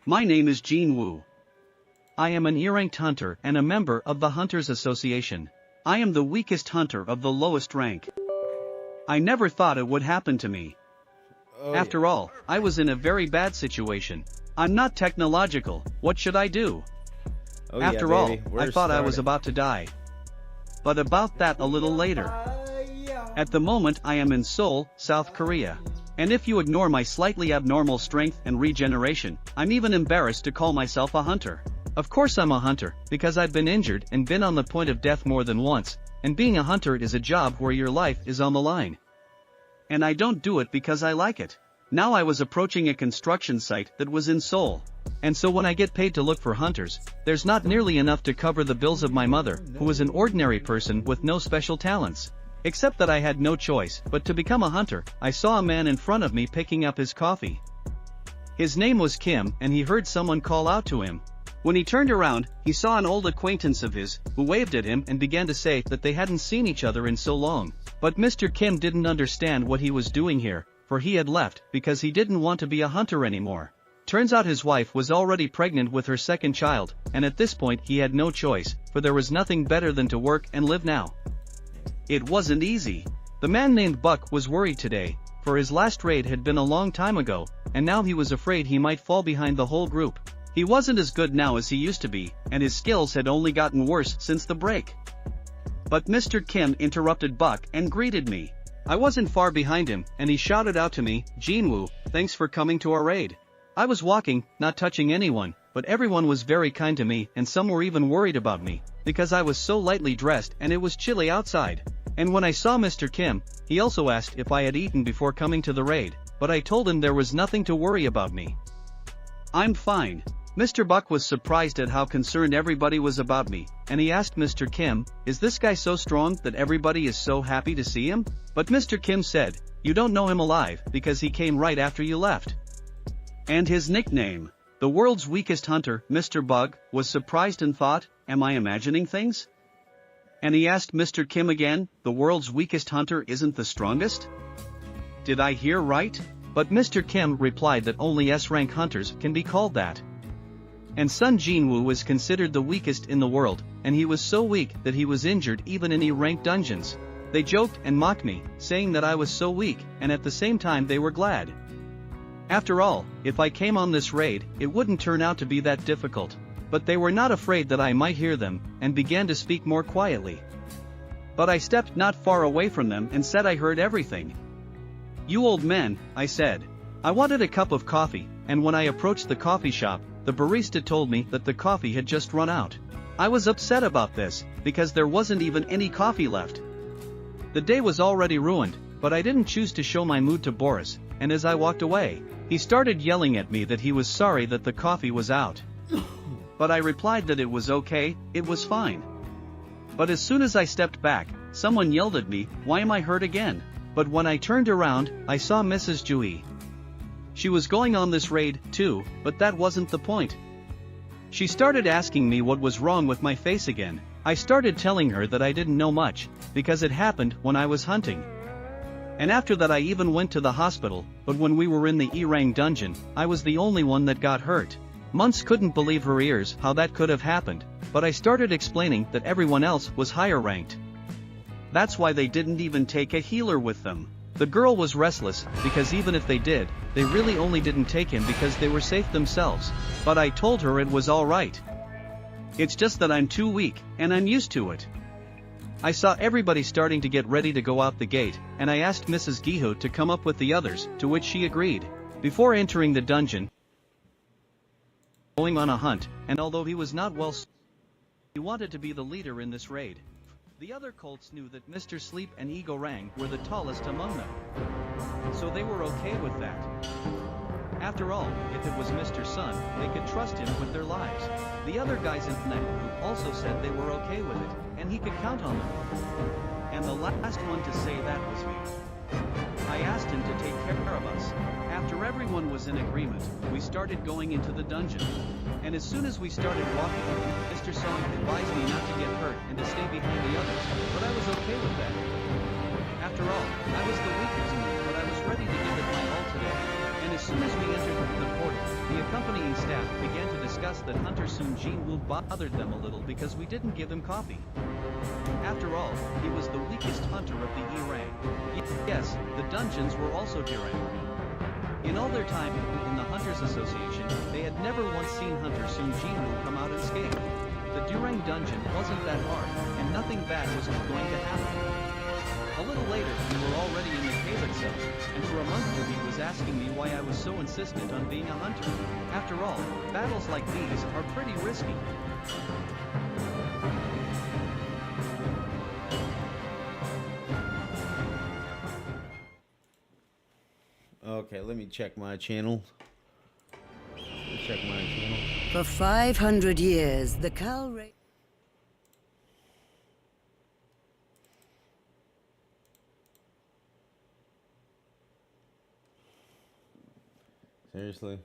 My name is Jean Wu. I am an E-ranked hunter and a member of the Hunters Association. I am the weakest hunter of the lowest rank. I never thought it would happen to me. After all, I was in a very bad situation. I'm not technological, what should I do? After all, I thought I was about to die. But about that a little later. At the moment I am in Seoul, South Korea. And if you ignore my slightly abnormal strength and regeneration, I'm even embarrassed to call myself a hunter. Of course I'm a hunter, because I've been injured and been on the point of death more than once, and being a hunter is a job where your life is on the line. And I don't do it because I like it. Now I was approaching a construction site that was in Seoul. And so when I get paid to look for hunters, there's not nearly enough to cover the bills of my mother, who was an ordinary person with no special talents. Except that I had no choice but to become a hunter. I saw a man in front of me picking up his coffee. His name was Kim, and he heard someone call out to him. When he turned around, he saw an old acquaintance of his, who waved at him and began to say that they hadn't seen each other in so long. But Mr. Kim didn't understand what he was doing here, for he had left because he didn't want to be a hunter anymore. Turns out his wife was already pregnant with her second child, and at this point he had no choice, for there was nothing better than to work and live now. It wasn't easy. The man named Buck was worried today, for his last raid had been a long time ago, and now he was afraid he might fall behind the whole group. He wasn't as good now as he used to be, and his skills had only gotten worse since the break. But Mr. Kim interrupted Buck and greeted me. I wasn't far behind him, and he shouted out to me, "Jinwoo, thanks for coming to our raid." I was walking, not touching anyone, but everyone was very kind to me, and some were even worried about me, because I was so lightly dressed and it was chilly outside. And when I saw Mr. Kim, he also asked if I had eaten before coming to the raid, but I told him there was nothing to worry about me. I'm fine. Mr. Buck was surprised at how concerned everybody was about me, and he asked Mr. Kim, "Is this guy so strong that everybody is so happy to see him?" But Mr. Kim said, "You don't know him alive, because he came right after you left." And his nickname, the world's weakest hunter, Mr. Bug, was surprised and thought, "Am I imagining things?" And he asked Mr. Kim again, "The world's weakest hunter isn't the strongest? Did I hear right?" But Mr. Kim replied that only S-rank hunters can be called that. And Sun Jinwoo was considered the weakest in the world, and he was so weak that he was injured even in E-ranked dungeons. They joked and mocked me, saying that I was so weak, and at the same time they were glad. After all, if I came on this raid, it wouldn't turn out to be that difficult. But they were not afraid that I might hear them, and began to speak more quietly. But I stepped not far away from them and said I heard everything. "You old men," I said. I wanted a cup of coffee, and when I approached the coffee shop, the barista told me that the coffee had just run out. I was upset about this, because there wasn't even any coffee left. The day was already ruined, but I didn't choose to show my mood to Boris, and as I walked away, he started yelling at me that he was sorry that the coffee was out. But I replied that it was okay, it was fine. But as soon as I stepped back, someone yelled at me, "Why am I hurt again?" But when I turned around, I saw Mrs. Jui. She was going on this raid, too, but that wasn't the point. She started asking me what was wrong with my face again. I started telling her that I didn't know much, because it happened when I was hunting. And after that I even went to the hospital, but when we were in the E-rank dungeon, I was the only one that got hurt. Months couldn't believe her ears how that could have happened, but I started explaining that everyone else was higher ranked. That's why they didn't even take a healer with them. The girl was restless, because even if they did, they really only didn't take him because they were safe themselves. But I told her it was alright. It's just that I'm too weak, and I'm used to it. I saw everybody starting to get ready to go out the gate, and I asked Mrs. Giho to come up with the others, to which she agreed. Before entering the dungeon, going on a hunt, and although he was not well, he wanted to be the leader in this raid. The other colts knew that Mr. Sleep and Ego Rang were the tallest among them. So they were okay with that. After all, if it was Mr. Sun, they could trust him with their lives. The other guys in that group also said they were okay with it, and he could count on them. And the last one to say that was me. I asked him to take care of us. After everyone was in agreement, we started going into the dungeon. And as soon as we started walking, Mr. Song advised me not to get hurt and to stay behind the others, but I was okay with that. After all, I was the weakest, but I was ready to give it my all today. And as soon as we entered the portal, the accompanying staff discussed that Hunter Soon Jin Woo bothered them a little because we didn't give him coffee. After all, he was the weakest hunter of the E rank. Yes, the dungeons were also Durang. In all their time in the Hunters Association, they had never once seen Hunter Soon Jin Woo come out unscathed. The Durang dungeon wasn't that hard, and nothing bad was going to happen. A little later, we were already in the cave itself, and for a month Yubi was asking me why I was so insistent on being a hunter. After all, battles like these are pretty risky. Okay, let me check my channel. For 500 years, the Khal race... Seriously?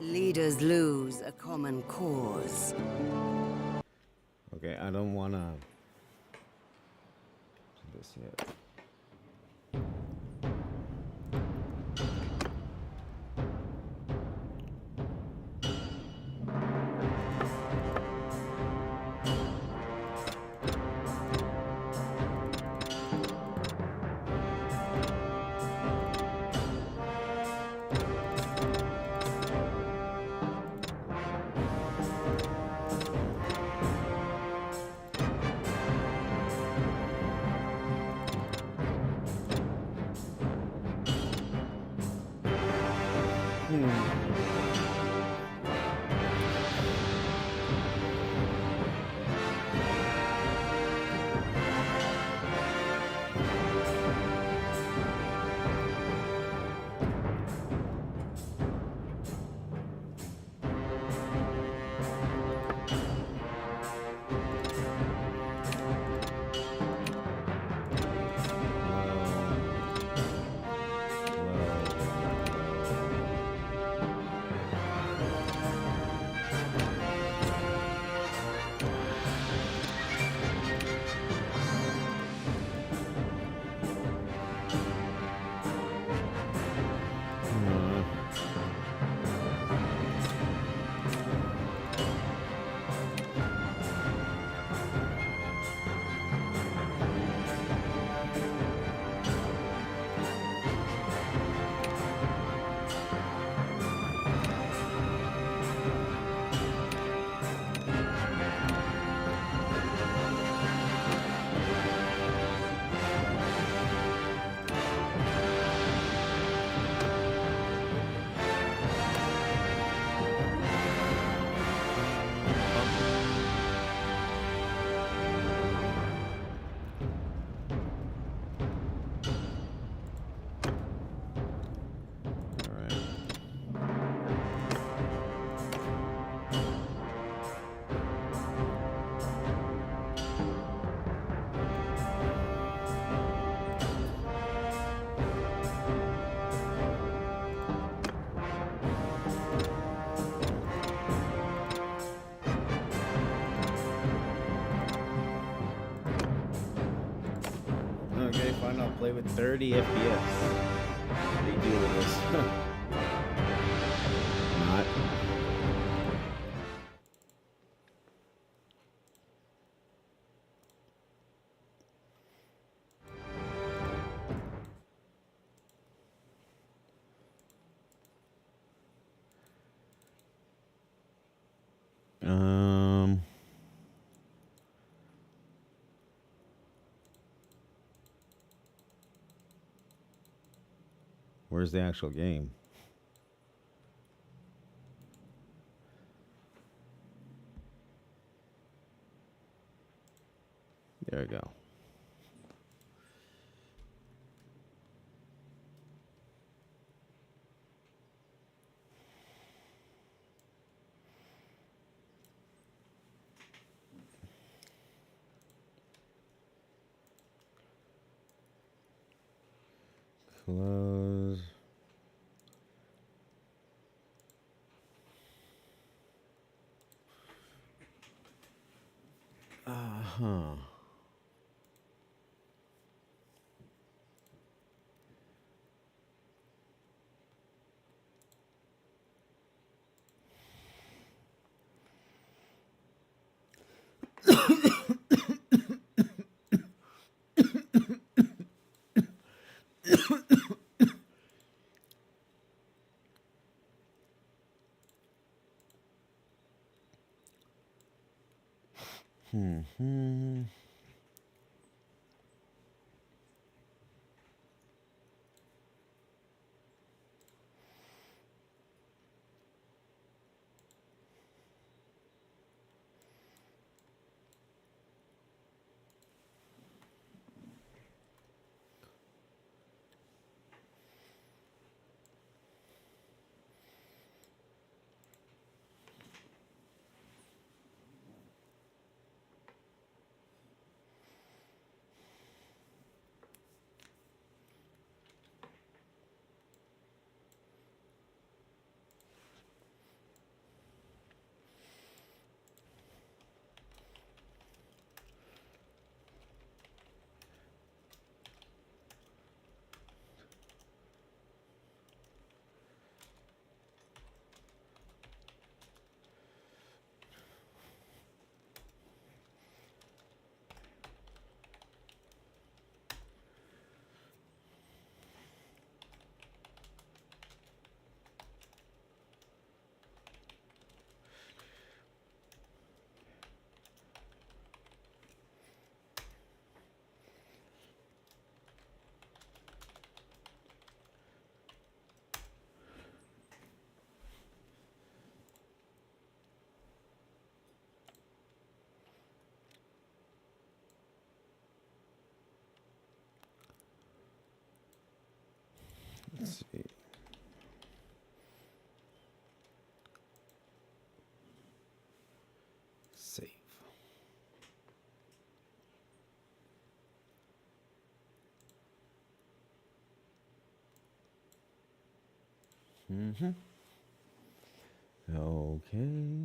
Leaders lose a common cause. Okay, I don't wanna do this yet. Okay, fine, I'll play with 30 FPS. How do you deal with this? Not. Where's the actual game? There we go. Close. Uh-huh. Hmm. Let's see. Save. Mm-hmm. Okay.